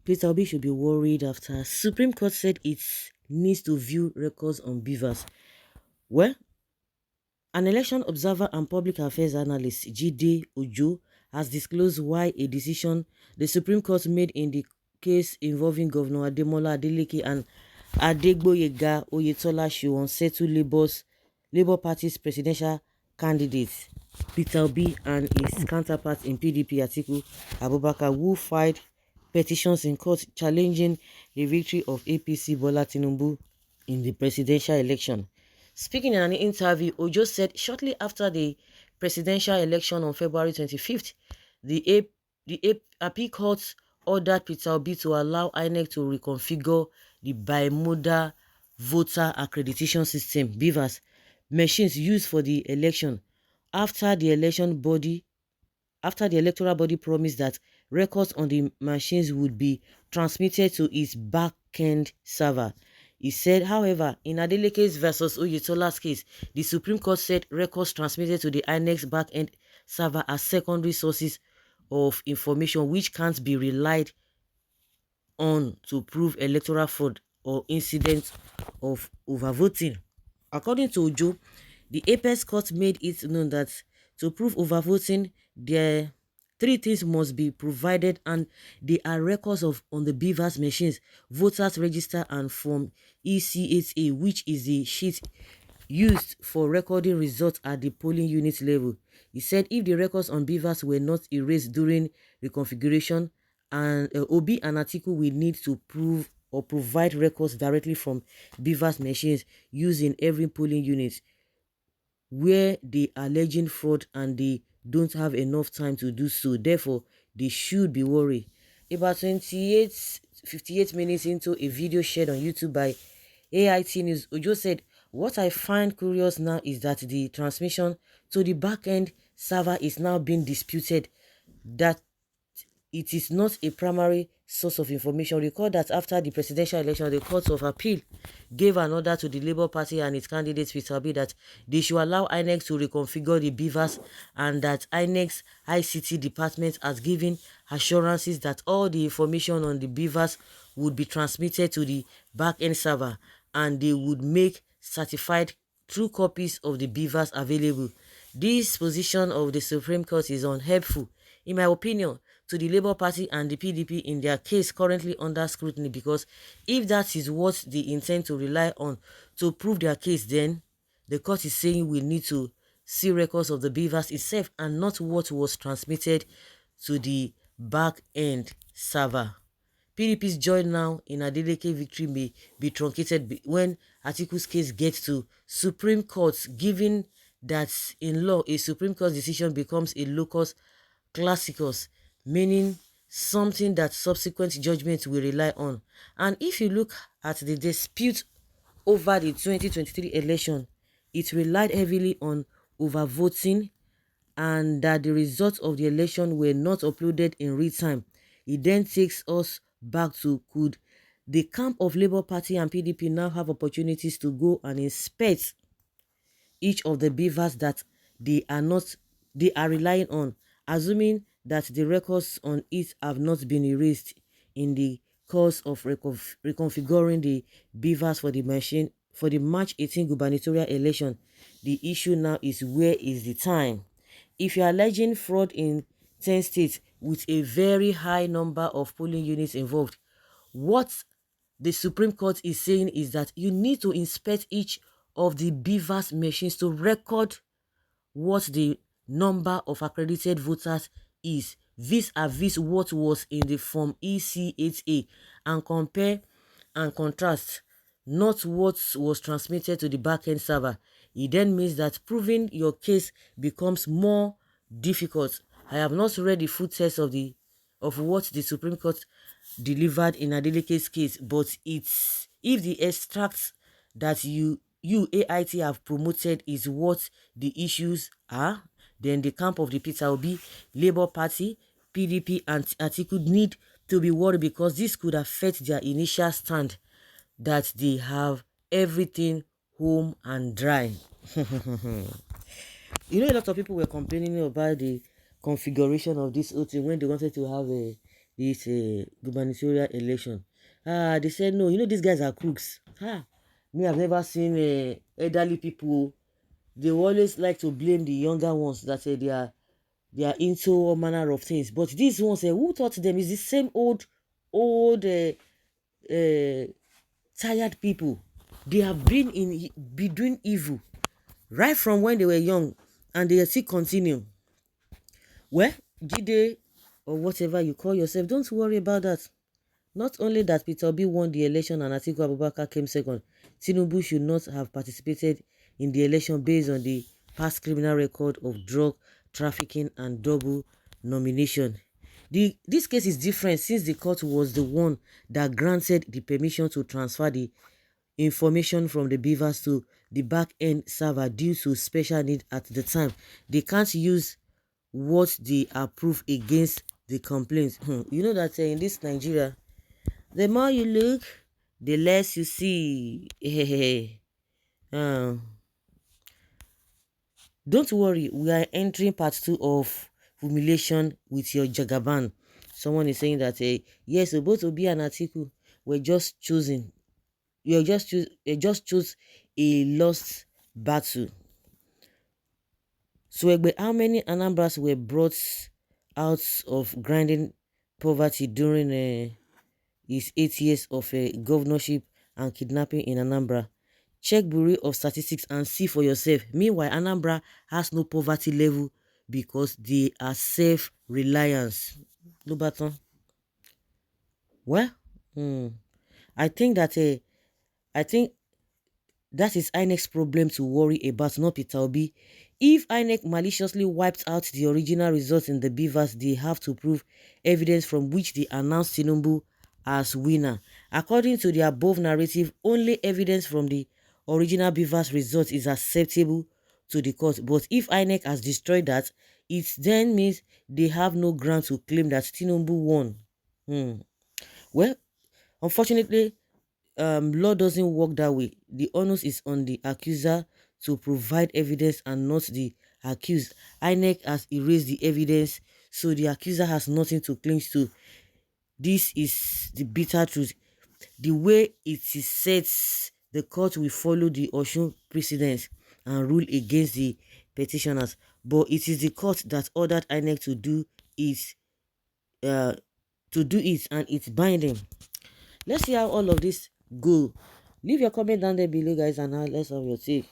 Peter Obi should be worried after Supreme Court said it needs to view records on beavers. Well, an election observer and public affairs analyst, Jide Ojo, has disclosed why a decision the Supreme Court made in the case involving Governor Ademola Adeleke and Adegboyega Oyetola should unsettle Labour Party's presidential candidates, Peter Obi and his counterpart in PDP, Atiku Abubakar, who filed petitions in court challenging the victory of APC Bola Tinubu in the presidential election. Speaking in an interview, Ojo said shortly after the presidential election on February 25th, the appeal court ordered Peter Obi to allow INEC to reconfigure the bimodal voter accreditation system (BVAS) machines used for the election after the electoral body promised that records on the machines would be transmitted to its back-end server. He said, however, in Adeleke's versus Oyetola's case, the Supreme Court said records transmitted to the INEC's back-end server are secondary sources of information which can't be relied on to prove electoral fraud or incidents of overvoting. According to Ojo, the Apex Court made it known that to prove overvoting, there three things must be provided, and they are records on the BVAS machines, voters register, and Form EC8A, which is the sheet used for recording results at the polling unit level. He said if the records on BVAS were not erased during reconfiguration, and Obi and Atiku will need to prove or provide records directly from BVAS machines used in every polling unit where they are alleging fraud and they don't have enough time to do so. Therefore, they should be worried. About 58 minutes into a video shared on YouTube by AIT News, Ojo said, "What I find curious now is that the transmission to the back-end server is now being disputed, that it is not a primary source of information." Recall that after the presidential election, the Court of Appeal gave an order to the Labour Party and its candidate Peter Obi that they should allow INEC to reconfigure the BVAS, and that INEC's ICT department has given assurances that all the information on the BVAS would be transmitted to the back-end server, and they would make certified true copies of the BVAS available. This position of the Supreme Court is unhelpful, in my opinion, to the Labour Party and the PDP in their case currently under scrutiny, because if that is what they intend to rely on to prove their case, then the court is saying we need to see records of the BVAS itself and not what was transmitted to the back-end server. PDP's joy now in Adeleke victory may be truncated when Atiku's case gets to Supreme Court, given that in law a Supreme Court decision becomes a locus classicus, meaning something that subsequent judgments will rely on. And if you look at the dispute over the 2023 election, it relied heavily on overvoting, and that the results of the election were not uploaded in real time. It then takes us back to, could the camp of Labour Party and PDP now have opportunities to go and inspect each of the beavers that they are relying on, assuming that the records on it have not been erased in the course of reconfiguring the beavers for the machine for the March 18 gubernatorial election. The issue now is, where is the time? If you are alleging fraud in 10 states with a very high number of polling units involved, what the Supreme Court is saying is that you need to inspect each of the BVAS machines to record what the number of accredited voters is vis-a-vis what was in the Form EC8A, and compare and contrast, not what was transmitted to the back-end server. It then means that proving your case becomes more difficult. I have not read the full text of what the Supreme Court delivered in Adeleke's case, but it's, if the extracts that you AIT have promoted is what the issues are, then the camp of the Peter Obi, Labour Party, PDP and Atiku need to be worried, because this could affect their initial stand that they have everything home and dry. A lot of people were complaining about the configuration of this whole thing when they wanted to have this gubernatorial election. They said no, these guys are crooks. Me, I've never seen elderly people. They always like to blame the younger ones that say they are into all manner of things. But these ones, who taught them is the same old tired people. They have been doing evil right from when they were young, and they still continue. Well, Jide, or whatever you call yourself, don't worry about that. Not only that Peter Obi won the election and Atiku Abubakar came second, Tinubu should not have participated in the election based on the past criminal record of drug trafficking and double nomination. This case is different since the court was the one that granted the permission to transfer the information from the beavers to the back-end server due to special need at the time. They can't use what they approve against the complaints. You know that in this Nigeria, the more you look, the less you see. um, don't worry, we are entering part 2 of humiliation with your Jagaban. Someone is saying that yes, both Obi and Atiku were just choosing. You just choose a lost battle. So how many Anambras were brought out of grinding poverty during his 8 years of governorship and kidnapping in Anambra? Check Bureau of Statistics and see for yourself. Meanwhile, Anambra has no poverty level because they are self-reliance. No button. Well, I think that that is INEC's problem to worry about, not Peter Obi. If INEC maliciously wiped out the original results in the beavers, they have to prove evidence from which they announced Tinubu as winner. According to the above narrative, only evidence from the original beavers results is acceptable to the court. But if INEC has destroyed that, it then means they have no ground to claim that Tinubu won. Well, unfortunately, law doesn't work that way. The onus is on the accuser to provide evidence and not the accused. INEC has erased the evidence, so the accuser has nothing to cling to. This is the bitter truth. The way it is set, the court will follow the Osun precedents and rule against the petitioners. But it is the court that ordered INEC to do it, and it's binding. Let's see how all of this go. Leave your comment down there below, guys, and let's have your take.